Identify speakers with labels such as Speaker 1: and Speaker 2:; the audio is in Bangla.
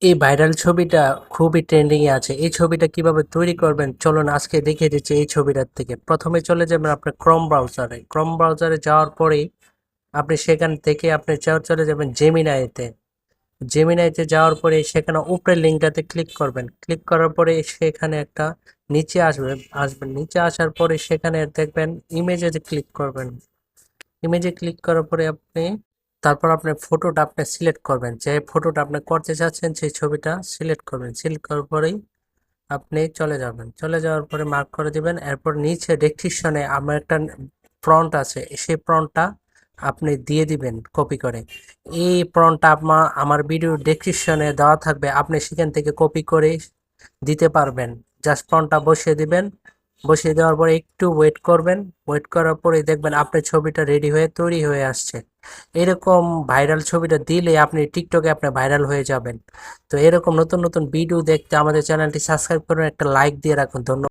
Speaker 1: এই ভাইরাল ছবিটা খুবই ট্রেন্ডিং এ আছে। এই ছবিটা কিভাবে তৈরি করবেন চলুন আজকে দেখিয়ে দিচ্ছি। এই ছবিটার থেকে প্রথমে চলে যাবেন আপনার ক্রোম ব্রাউজারে যাওয়ার পরেই আপনি সেখান থেকে আপনি চলে যাবেন জেমিনাইতে যাওয়ার পরে সেখানে উপরের লিঙ্কটাতে ক্লিক করবেন। ক্লিক করার পরে সেখানে একটা নিচে আসবেন নিচে আসার পরে সেখানে দেখবেন ইমেজে ক্লিক করবেন। ইমেজে ক্লিক করার পরে তারপর আপনার ফটোটা আপনি সিলেক্ট করবেন, যে ফটোটা আপনি করতে চাচ্ছেন সেই ছবিটা সিলেক্ট করবেন। সিলেক্ট করার পরেই আপনি চলে যাবেন, চলে যাওয়ার পরে মার্ক করে দিবেন। এরপর নিচে ডেসক্রিপশনে আমার একটা প্রম্পট আছে, সেই প্রম্পটটা আপনি দিয়ে দিবেন কপি করে। এই প্রম্পটটা আমার ভিডিও ডেসক্রিপশনে দেওয়া থাকবে, আপনি সেখান থেকে কপি করে দিতে পারবেন। জাস্ট প্রম্পটটা বসিয়ে দিবেন। বসিয়ে দেওয়ার পরে একটু ওয়েট করবেন। ওয়েট করার পরে দেখবেন আপনার ছবিটা রেডি হয়ে তৈরি হয়ে আসছে। এরকম ভাইরাল ছবিটা দিলে আপনি টিকটকে আপনি ভাইরাল হয়ে যাবেন। তো এরকম নতুন নতুন ভিডিও দেখতে আমাদের চ্যানেলটি সাবস্ক্রাইব করুন, একটা লাইক দিয়ে রাখুন। ধন্যবাদ।